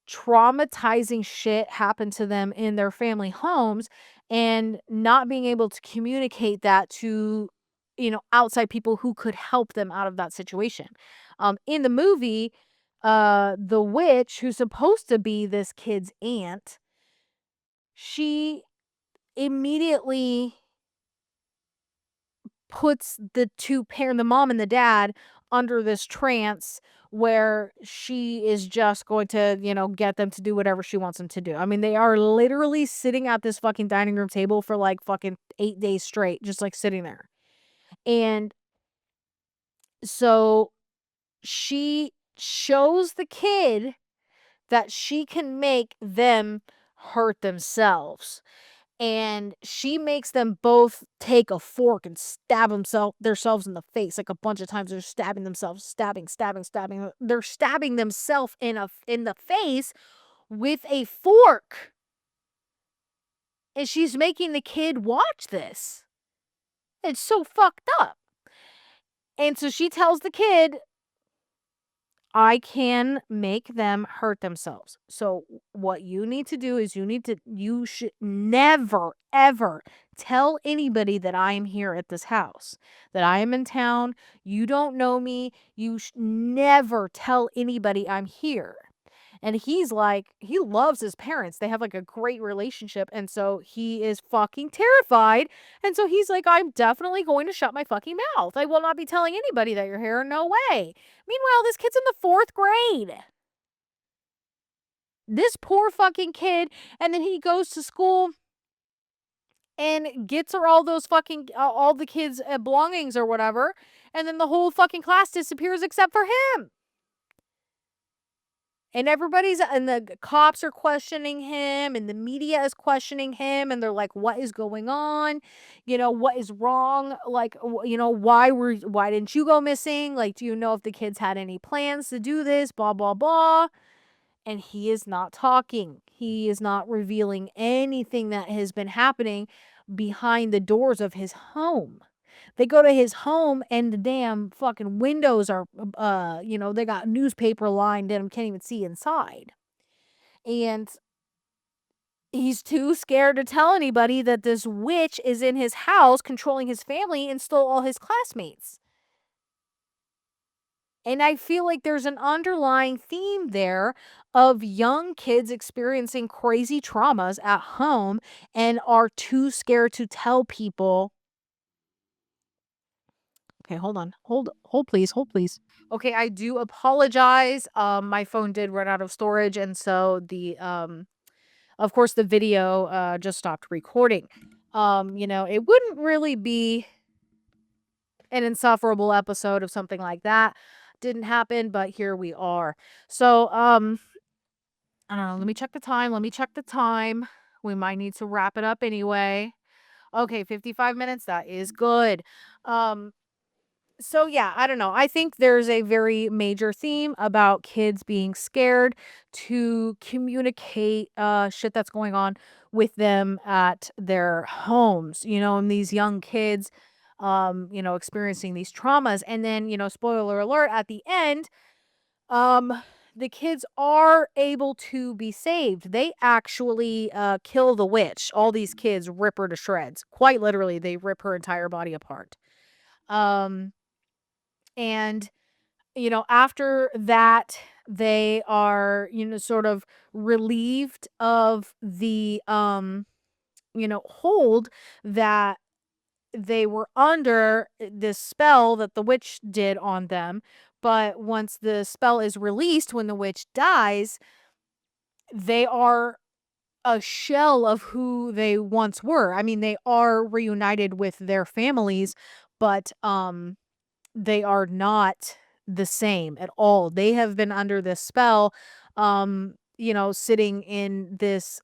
traumatizing shit happen to them in their family homes, and not being able to communicate that to, outside people who could help them out of that situation. In the movie, the witch, who's supposed to be this kid's aunt, she immediately puts the mom and the dad, under this trance where she is just going to, get them to do whatever she wants them to do. I mean, they are literally sitting at this fucking dining room table for like fucking 8 days straight, just like sitting there. And so she shows the kid that she can make them hurt themselves, and she makes them both take a fork and stab themselves in the face, like, a bunch of times. They're stabbing themselves, stabbing. They're stabbing themselves in the face with a fork, and she's making the kid watch this. It's so fucked up. And so she tells the kid, I can make them hurt themselves. So what you need to do is you should never, ever tell anybody that I am here at this house, that I am in town. You don't know me. You never tell anybody I'm here. And he's like, he loves his parents. They have like a great relationship. And so he is fucking terrified. And so he's like, I'm definitely going to shut my fucking mouth. I will not be telling anybody that you're here. No way. Meanwhile, this kid's in the 4th grade. This poor fucking kid. And then he goes to school and gets her all those fucking, all the kids' belongings or whatever. And then the whole fucking class disappears except for him. And the cops are questioning him, and the media is questioning him, and they're like, what is going on? What is wrong? Like, why didn't you go missing? Like, do you know if the kids had any plans to do this? Blah, blah, blah. And he is not talking. He is not revealing anything that has been happening behind the doors of his home. They go to his home, and the damn fucking windows are, they got newspaper lined in them, can't even see inside. And he's too scared to tell anybody that this witch is in his house controlling his family and stole all his classmates. And I feel like there's an underlying theme there of young kids experiencing crazy traumas at home and are too scared to tell people. Okay, hold on. Hold please, hold please. Okay, I do apologize. My phone did run out of storage, and so of course the video just stopped recording. It wouldn't really be an insufferable episode of something like that didn't happen, but here we are. So, I don't know, let me check the time. We might need to wrap it up anyway. Okay, 55 minutes. That is good. Um So yeah, I don't know. I think there's a very major theme about kids being scared to communicate shit that's going on with them at their homes, and these young kids experiencing these traumas. And then, spoiler alert, at the end, um, the kids are able to be saved. They actually kill the witch. All these kids rip her to shreds. Quite literally, they rip her entire body apart. Um, and after that, they are, sort of relieved of the hold that they were under, this spell that the witch did on them. But once the spell is released, when the witch dies, they are a shell of who they once were. I mean, they are reunited with their families, but they are not the same at all. They have been under this spell, sitting in this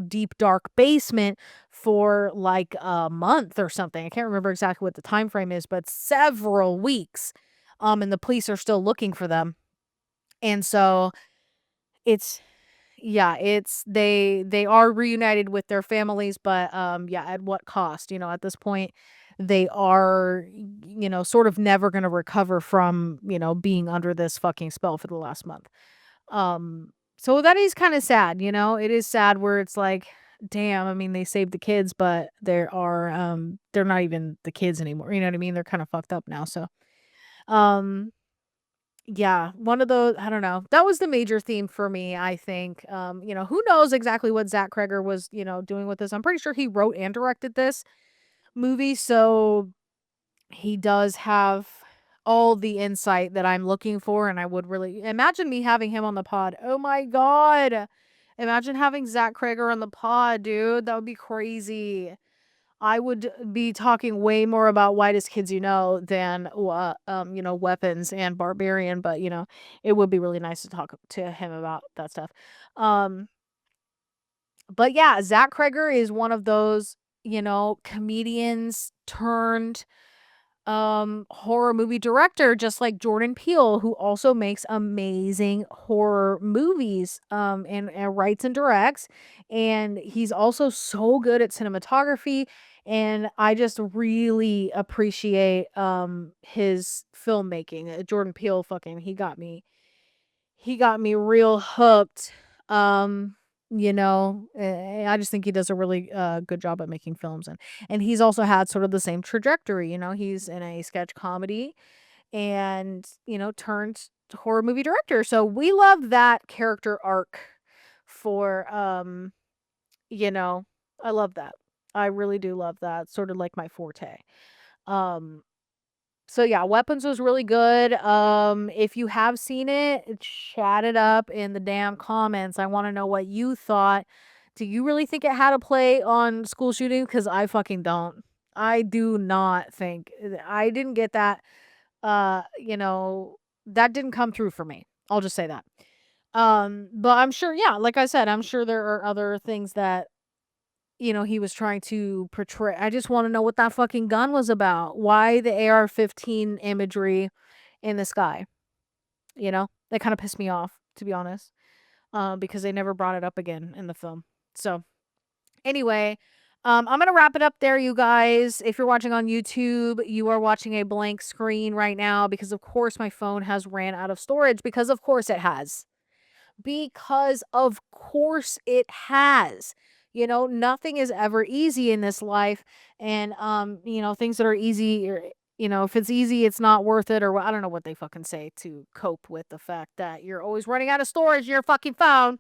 deep dark basement for like a month or something. I can't remember exactly what the time frame is, but several weeks. And the police are still looking for them. And so it's yeah, it's they are reunited with their families, but yeah, at what cost? At this point they are sort of never going to recover from, being under this fucking spell for the last month. So that is kind of sad, It is sad where it's like, damn, I mean they saved the kids, but they're not even the kids anymore. You know what I mean? They're kind of fucked up now, so um yeah, one of those, I don't know. That was the major theme for me, I think. Who knows exactly what Zach Kreger was, doing with this. I'm pretty sure he wrote and directed this movie, so he does have all the insight that I'm looking for, and I would really imagine me having him on the pod. Oh my god. Imagine having Zach Kreger on the pod, dude. That would be crazy. I would be talking way more about Whitest Kids You Know than, Weapons and Barbarian, but, it would be really nice to talk to him about that stuff. Um, but yeah, Zach Kreger is one of those, comedians turned horror movie director, just like Jordan Peele, who also makes amazing horror movies, and writes and directs. And he's also so good at cinematography, and I just really appreciate his filmmaking. Jordan Peele, fucking, he got me real hooked. I just think he does a really good job at making films, and he's also had sort of the same trajectory. He's in a sketch comedy and turned horror movie director. So we love that character arc for you know, I love that. I really do love that. Sort of like my forte. Um so yeah, Weapons was really good. If you have seen it, chat it up in the damn comments. I want to know what you thought. Do you really think it had a play on school shooting? Because I fucking don't. I do not think I didn't get that. That didn't come through for me. I'll just say that. But I'm sure, yeah, like I said, I'm sure there are other things that he was trying to portray. I just want to know what that fucking gun was about. Why the AR-15 imagery in the sky? That kind of pissed me off, to be honest, because they never brought it up again in the film. So anyway, I'm gonna wrap it up there, you guys. If you're watching on YouTube, you are watching a blank screen right now because, of course, my phone has ran out of storage. Because, of course, it has. Because of course it has. Nothing is ever easy in this life, and things that are easy, or if it's easy it's not worth it, or I don't know what they fucking say to cope with the fact that you're always running out of storage in your fucking phone.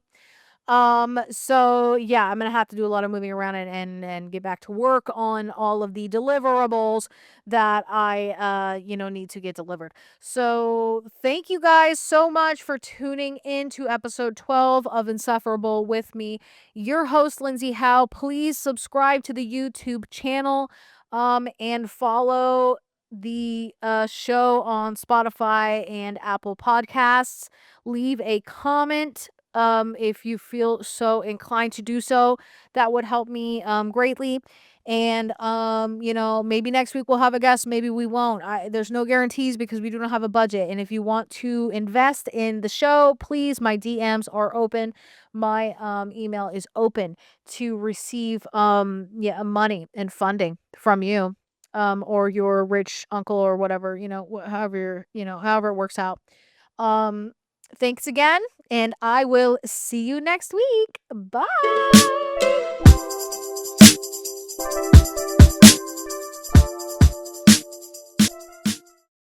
So yeah, I'm gonna have to do a lot of moving around and get back to work on all of the deliverables that I need to get delivered. So thank you guys so much for tuning in to episode 12 of Insufferable with me, your host Lindsay Howe. Please subscribe to the YouTube channel, and follow the show on Spotify and Apple Podcasts. Leave a comment if you feel so inclined to do so. That would help me greatly. And maybe next week we'll have a guest, maybe we won't. There's no guarantees because we do not have a budget. And if you want to invest in the show, please, my DMs are open. My email is open to receive money and funding from you. or your rich uncle or whatever, however it works out. Um, Thanks again, and I will see you next week. Bye.